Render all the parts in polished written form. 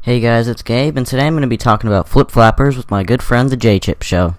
Hey guys, it's Gabe, and today I'm going to be talking about Flip Flappers with my good friend, the J-Chip Show.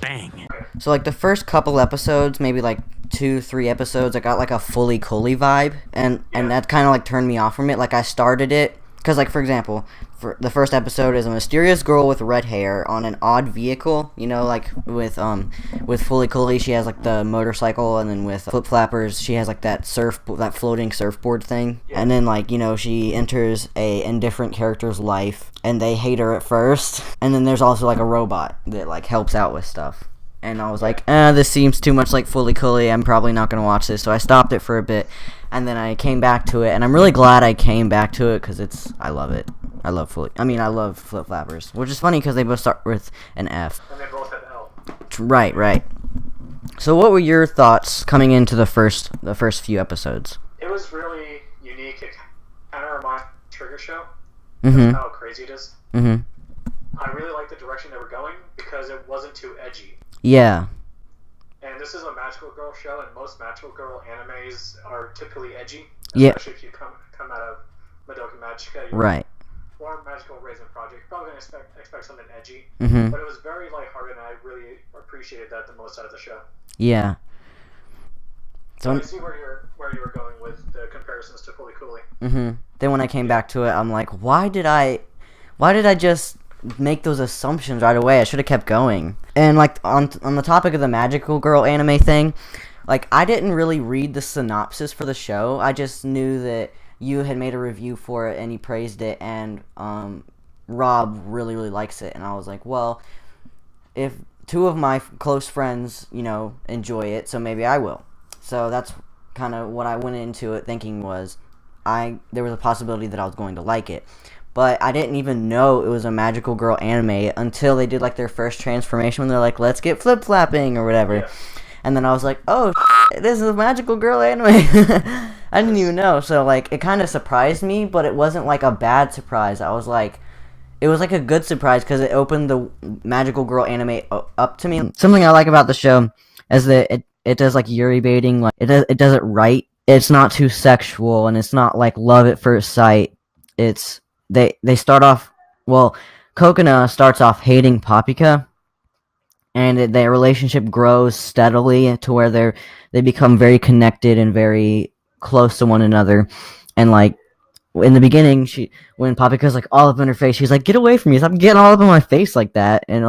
Bang! So, the first couple episodes, maybe 2-3 episodes, I got a fully Cooley vibe, and that kind of turned me off from it. I started it, because for example, for the first episode is a mysterious girl with red hair on an odd vehicle, with Fully Cooley, she has the motorcycle, and then with Flip Flappers, she has that floating surfboard thing, and then she enters a indifferent character's life, and they hate her at first, and then there's also a robot that helps out with stuff. And I was this seems too much like Fully Cooley. I'm probably not going to watch this. So I stopped it for a bit. And then I came back to it. And I'm really glad I came back to it because I love it. I love Flip Flappers. Which is funny because they both start with an F. And they both have L. Right. So what were your thoughts coming into the first few episodes? It was really unique. It kind of reminds me of Trigger Show. Mm-hmm. How crazy it is. Mm-hmm. I really liked the direction they were going because it wasn't too edgy. Yeah. And this is a magical girl show, and most magical girl animes are typically edgy. Yeah. Especially if you come out of Madoka Magica. Right. Or Magical Raisin Project. You're probably going to expect something edgy. Mm-hmm. But it was very lighthearted, and I really appreciated that the most out of the show. Yeah. So I see where you were going with the comparisons to Fully Cooley. Mm-hmm. Then when I came back to it, I'm why did I just make those assumptions right away? I should have kept going. And on the topic of the magical girl anime thing, I didn't really read the synopsis for the show. I just knew that you had made a review for it and you praised it, and Rob really likes it, and I was well, if two of my close friends enjoy it, so maybe I will. So that's kind of what I went into it thinking was there was a possibility that I was going to like it. But I didn't even know it was a magical girl anime until they did their first transformation when they're let's get flip-flapping or whatever. Yeah. And then I was oh, this is a magical girl anime. I didn't even know. So it kind of surprised me, but it wasn't a bad surprise. I was it was a good surprise because it opened the magical girl anime up to me. Something I like about the show is that it does Yuri baiting. It does it right. It's not too sexual, and it's not love at first sight. It's They start off, Kokona starts off hating Paprika, and their relationship grows steadily to where they become very connected and very close to one another. And in the beginning, when Paprika's all up in her face, she's get away from me, stop getting all up in my face like that. And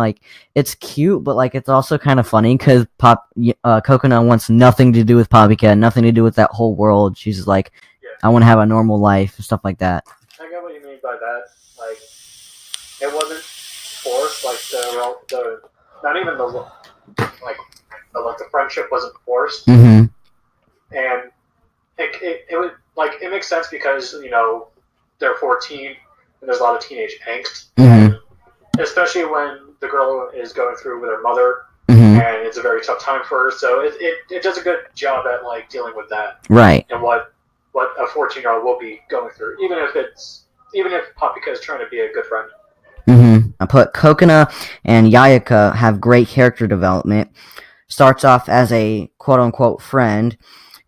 it's cute, but it's also kind of funny because Kokona wants nothing to do with Paprika, nothing to do with that whole world. She's just I want to have a normal life and stuff like that. I get what you mean by that. It wasn't forced. The not even the friendship wasn't forced. Mm-hmm. And it was it makes sense because they're 14 and there's a lot of teenage angst, mm-hmm. especially when the girl is going through with her mother, mm-hmm. and it's a very tough time for her. So it does a good job at dealing with that, right? And what a 14-year-old will be going through, even if Paprika is trying to be a good friend. Mm-hmm. I put Kokona and Yayaka have great character development. Starts off as a quote-unquote friend,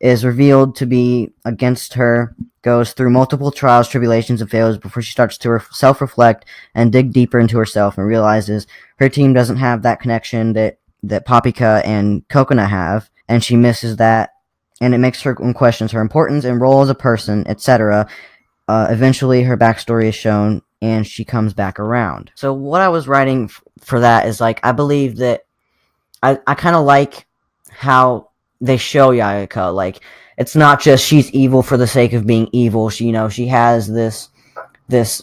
is revealed to be against her, goes through multiple trials, tribulations, and failures before she starts to self-reflect and dig deeper into herself and realizes her team doesn't have that connection that Paprika and Kokona have, and she misses that, and it makes her questions her importance and role as a person, etc. Eventually, her backstory is shown, and she comes back around. So what I was writing for that is I believe that I kind of like how they show Yayaka. It's not just she's evil for the sake of being evil. She has this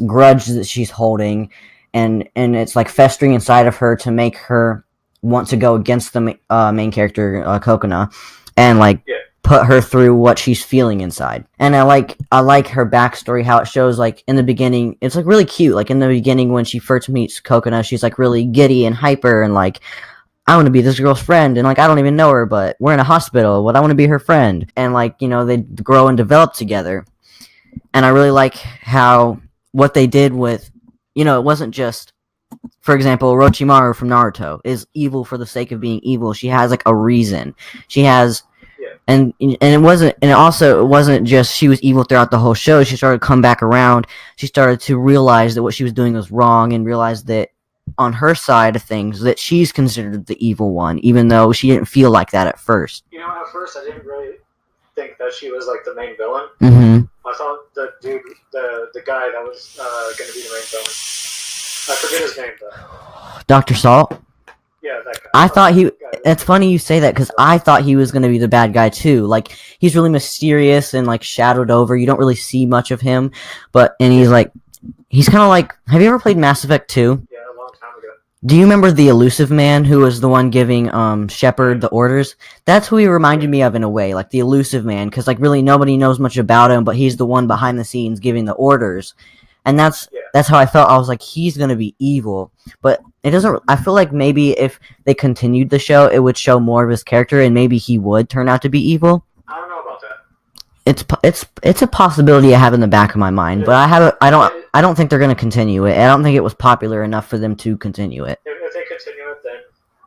grudge that she's holding, and it's festering inside of her to make her want to go against the main character, Kokona, and put her through what she's feeling inside. And I like her backstory, how it shows in the beginning. It's really cute. In the beginning when she first meets Kokona, she's really giddy and hyper and I want to be this girl's friend, and I don't even know her, but we're in a hospital, but I want to be her friend. And they grow and develop together. And I really like how what they did with it wasn't just, for example, Orochimaru from Naruto is evil for the sake of being evil. She has like a reason. She has, and it wasn't just she was evil throughout the whole show. She started to come back around. She started to realize that what she was doing was wrong, and realized that on her side of things that she's considered the evil one, even though she didn't feel like that at first. At first I didn't really think that she was like the main villain. Mm-hmm. I thought the dude, the guy that was going to be the main villain. I forget his name though. Dr. Salt? Yeah, that guy. I thought he... It's funny you say that, because I thought he was going to be the bad guy too. Like, he's really mysterious and like shadowed over. You don't really see much of him, and he's kind of like... Have you ever played Mass Effect 2? Yeah, a long time ago. Do you remember the elusive man who was the one giving Shepard the orders? That's who he reminded me of in a way, like the elusive man, because like really nobody knows much about him, but he's the one behind the scenes giving the orders. And that's how I felt. I was like, he's gonna be evil, but it doesn't. I feel like maybe if they continued the show, it would show more of his character, and maybe he would turn out to be evil. I don't know about that. It's a possibility I have in the back of my mind, but I don't think they're gonna continue it. I don't think it was popular enough for them to continue it. If they continue it, then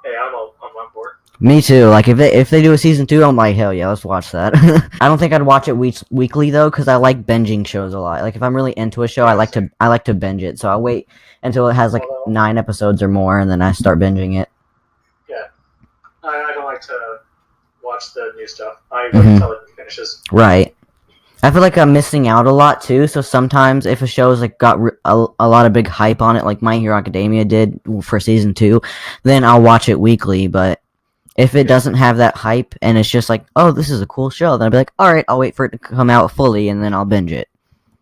hey, I'm on board. Me too. Like if they do a season 2, I'm like, hell yeah, let's watch that. I don't think I'd watch it weekly though, because I like binging shows a lot. Like if I'm really into a show, I like to binge it. So I wait until it has like 9 episodes or more, and then I start binging it. Yeah, I don't like to watch the new stuff. I wait until it finishes. Right. I feel like I'm missing out a lot too. So sometimes if a show's like got a lot of big hype on it, like My Hero Academia did for season 2, then I'll watch it weekly. But if it doesn't have that hype and it's just like, oh, this is a cool show, then I'll be like, all right, I'll wait for it to come out fully and then I'll binge it.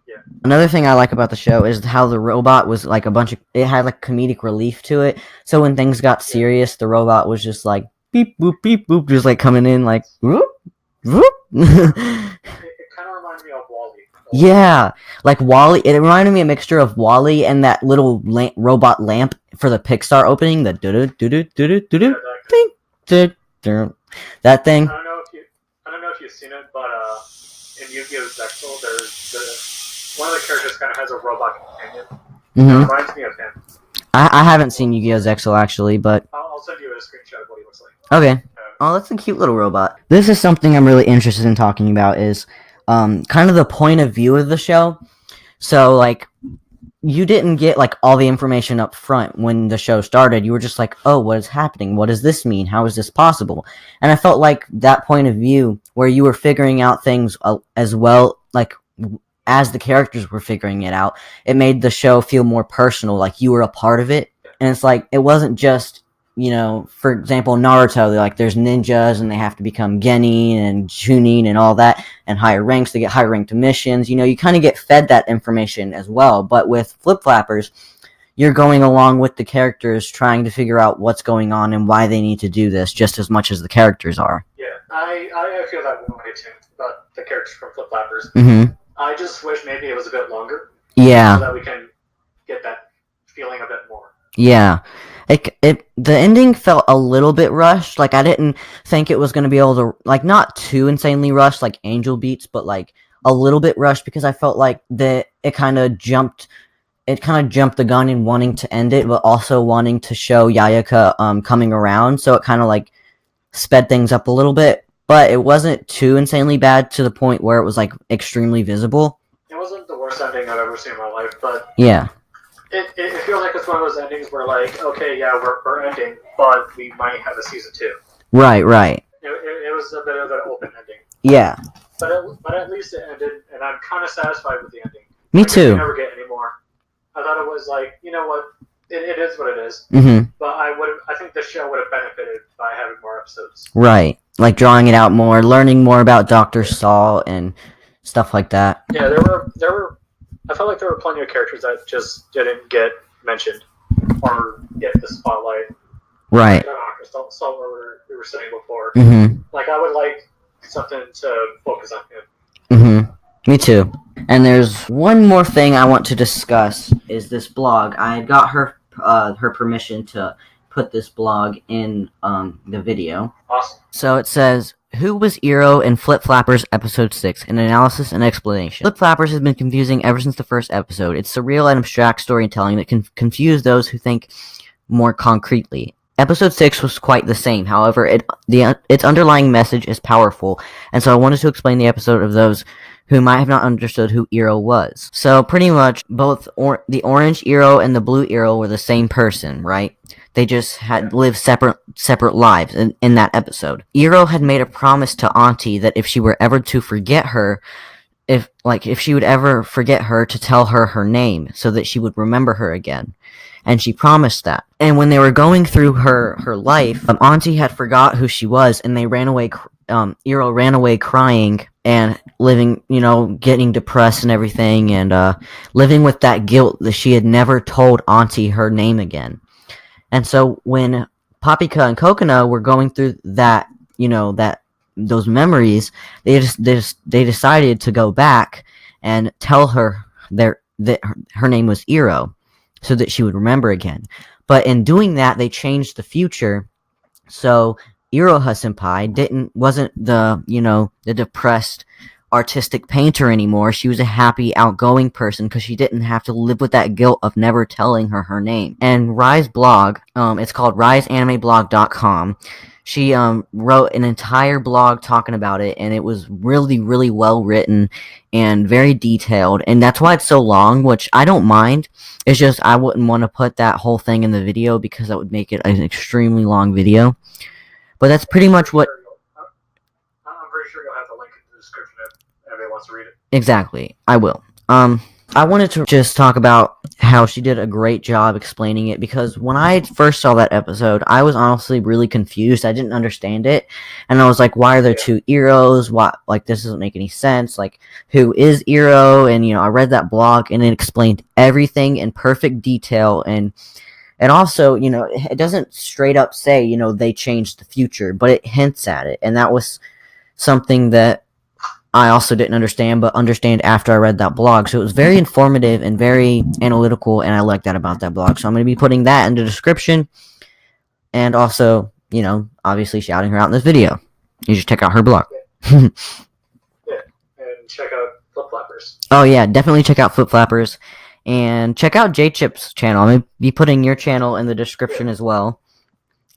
Yeah. Another thing I like about the show is how the robot was like it had like comedic relief to it. So when things got serious, the robot was just like beep boop beep boop, just like coming in like whoop whoop. It kind of reminds me of WALL-E. Yeah, like WALL-E. It reminded me a mixture of WALL-E and that little robot lamp for the Pixar opening, the do-do-do-do-do-do-do, ding. That thing. I don't know if you've seen it, but in Yu-Gi-Oh! Zexal, there's one of the characters kind of has a robot companion. Mm-hmm. It reminds me of him. I haven't seen Yu-Gi-Oh! Zexal actually, but I'll send you a screenshot of what he looks like. Okay. Oh, that's a cute little robot. This is something I'm really interested in talking about. Is kind of the point of view of the show. So like, you didn't get like all the information up front when the show started. You were just like, oh, what is happening? What does this mean? How is this possible? And I felt like that point of view where you were figuring out things as well, like as the characters were figuring it out, it made the show feel more personal, like you were a part of it. And it's like, it wasn't just, for example, Naruto, like there's ninjas and they have to become genin and chunin and all that, and higher ranks to get higher ranked missions. You kind of get fed that information as well. But with Flip Flappers, you're going along with the characters, trying to figure out what's going on and why they need to do this just as much as the characters are. Yeah, I feel that way too about the characters from Flip Flappers. Mm-hmm. I just wish maybe it was a bit longer. Yeah. So that we can get that feeling a bit more. Yeah. The ending felt a little bit rushed. Like, I didn't think it was going to be able to, like, not too insanely rushed, like Angel Beats, but, like, a little bit rushed, because I felt like it kind of jumped the gun in wanting to end it, but also wanting to show Yayaka, coming around, so it kind of, like, sped things up a little bit, but it wasn't too insanely bad to the point where it was, like, extremely visible. It wasn't the worst ending I've ever seen in my life, but... Yeah. It feels like it's one of those endings where, like, okay, yeah, we're ending, but we might have a season 2. Right. It was a bit of an open ending. Yeah. But at least it ended, and I'm kind of satisfied with the ending. Me too. We never get any more. I thought it was like, you know what, it is what it is. Mm-hmm. But I think the show would have benefited by having more episodes. Right. Like drawing it out more, learning more about Dr. Saul and stuff like that. Yeah, there were. I felt like there were plenty of characters that just didn't get mentioned or get the spotlight. Right. Like Dr. Saul, where we were saying before. Mm-hmm. Like, I would like something to focus on him. Mm-hmm. Me too. And there's one more thing I want to discuss, is this blog. I got her permission to put this blog in the video. Awesome. So it says, Who was Iro in Flip Flappers Episode 6? An analysis and explanation. Flip Flappers has been confusing ever since the first episode. It's surreal and abstract storytelling that can confuse those who think more concretely. Episode 6 was quite the same. However, its underlying message is powerful, and so I wanted to explain the episode of those who might have not understood who Iro was. So pretty much both the orange Iro and the blue Iro were the same person, right? They just had lived separate lives in that episode. Iro had made a promise to Auntie that if she were ever to forget her, if she would ever forget her, to tell her name so that she would remember her again. And she promised that. And when they were going through her life, Auntie had forgot who she was, and they ran away. Iro ran away crying and living, getting depressed and everything, and living with that guilt that she had never told Auntie her name again. And so when Paprika and Coconut were going through that, those memories, they decided to go back and tell her that her name was Iro, so that she would remember again. But in doing that, they changed the future. So Iroha Senpai wasn't the depressed artistic painter anymore. She was a happy, outgoing person because she didn't have to live with that guilt of never telling her name. And Rai's blog, it's called raisanimeblog.com. She wrote an entire blog talking about it, and it was really, really well written and very detailed. And that's why it's so long, which I don't mind. It's just I wouldn't want to put that whole thing in the video because that would make it an extremely long video. But that's pretty much what... I'm pretty sure you'll have the link in the description if anybody wants to read it. Exactly. I will. I wanted to just talk about how she did a great job explaining it, because when I first saw that episode, I was honestly really confused. I didn't understand it, and I was like, why are there two Iros? Why, this doesn't make any sense. Who is Iro? And, I read that blog, and it explained everything in perfect detail, and also, it doesn't straight up say, they changed the future, but it hints at it, and that was something that I also didn't understand, but understand after I read that blog. So it was very informative and very analytical, and I like that about that blog. So I'm going to be putting that in the description, and also, obviously shouting her out in this video. You should check out her blog. Yeah, and check out Flip Flappers. Oh yeah, definitely check out Flip Flappers, and check out J-Chip's channel. I'm going to be putting your channel in the description as well.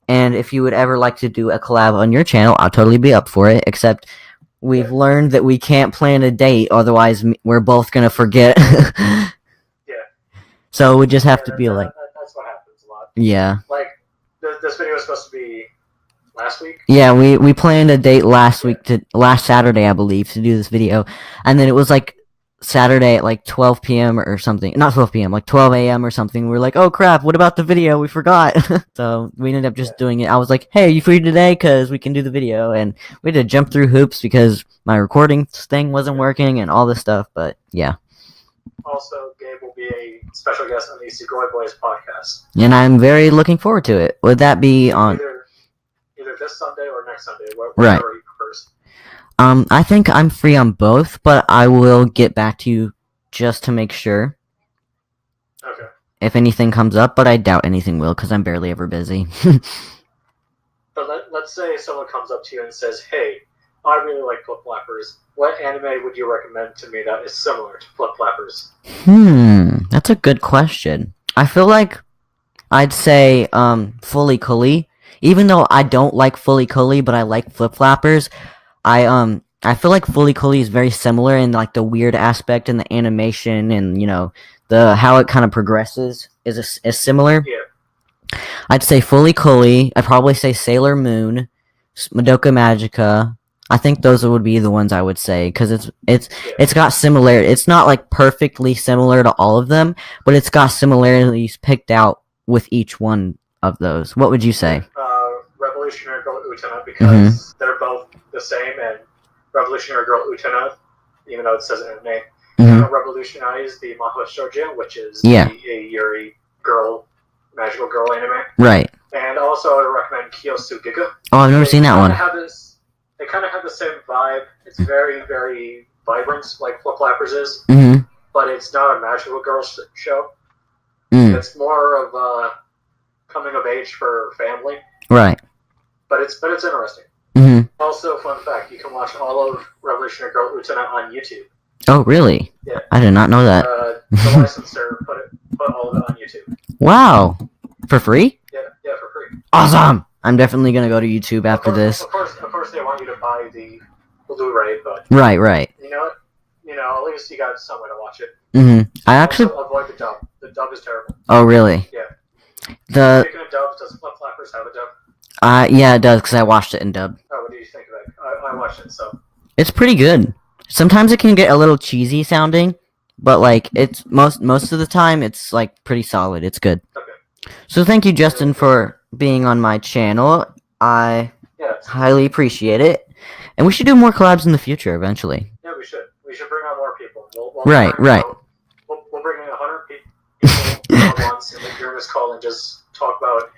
And if you would ever like to do a collab on your channel, I'll totally be up for it, except... We've learned that we can't plan a date, otherwise we're both going to forget. Yeah. So we just have to be like... That's what happens a lot. Yeah. This video was supposed to be last week? Yeah, we planned a date last Saturday, I believe, to do this video. And then it was Saturday at 12 p.m. or something. Not 12 p.m., 12 a.m. or something. We're like, oh crap, what about the video? We forgot. So we ended up just doing it. I was like, hey, are you free today? Because we can do the video. And we had to jump through hoops because my recording thing wasn't working and all this stuff. But yeah. Also, Gabe will be a special guest on the Sugoi Boyz Podcast. And I'm very looking forward to it. Would that be on... Either this Sunday or next Sunday, whatever right. he prefers. I think I'm free on both, but I will get back to you just to make sure. Okay. If anything comes up, but I doubt anything will, because I'm barely ever busy. But let's say someone comes up to you and says, hey, I really like Flip Flappers. What anime would you recommend to me that is similar to Flip Flappers? That's a good question. I feel like I'd say Fully Cooley. Even though I don't like Fully Cooley, but I like Flip Flappers, I feel like Fully Cooley is very similar in the weird aspect and the animation and the how it kind of progresses is similar. Yeah. I'd say Fully Cooley. I'd probably say Sailor Moon, Madoka Magica. I think those would be the ones I would say because it's got similarity. It's not perfectly similar to all of them, but it's got similarities picked out with each one of those. What would you say? Revolutionary Girl Utena, because they're both the same, and Revolutionary Girl Utena, even though it says it in the name, revolutionized the Mahou Shoujo, which is a Yuri girl, magical girl anime. Right. And also I would recommend Kyosu Giga. Oh, I've never seen that one. They kind of have the same vibe. It's very, very vibrant, like Flip Flappers is, but it's not a magical girl show. It's more of a coming of age for family. Right. But it's interesting. Also, fun fact, you can watch all of Revolutionary Girl Utena on YouTube. Oh, really? Yeah. I did not know that. The licensor put all of it on YouTube. Wow. For free? Yeah, for free. Awesome! I'm definitely gonna go to YouTube after this. Of course, they want you to buy the Blu-ray, but... Right. You know what? At least you got some way to watch it. I actually... Also avoid the dub. The dub is terrible. Oh, really? Yeah. Speaking of dubs, does Flip Flappers have a dub? Yeah, it does, because I watched it in dub. Oh, what do you think of it? I watched it, so... It's pretty good. Sometimes it can get a little cheesy sounding, but, like, it's most of the time, it's, like, pretty solid. It's good. Okay. So thank you, Justin, for being on my channel. I highly appreciate it. And we should do more collabs in the future, eventually. Yeah, we should. We should bring on more people. We'll right. We'll bring in 100 people at once, and during this call and just talk about,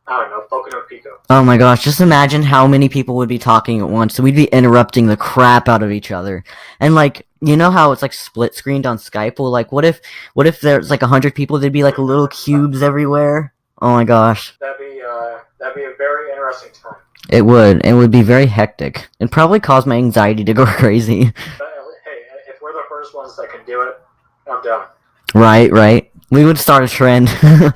I don't know, Pocono Pico. Oh my gosh, just imagine how many people would be talking at once. So we'd be interrupting the crap out of each other. And, like, you know how it's, like, split screened on Skype? Well, like, what if there's, like, 100 people, there'd be, like, little cubes everywhere? Oh my gosh. That'd be a very interesting time. It would. It would be very hectic. It'd probably cause my anxiety to go crazy. But, hey, if we're the first ones that can do it, I'm down. Right. We would start a trend. Yeah,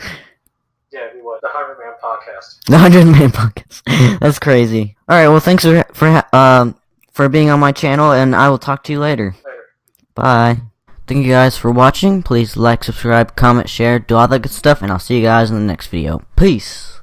we would. The 100-Man Podcast. The 100-Man Podcast. That's crazy. Alright, well, thanks for being on my channel, and I will talk to you later. Bye. Thank you guys for watching. Please like, subscribe, comment, share, do all that good stuff, and I'll see you guys in the next video. Peace.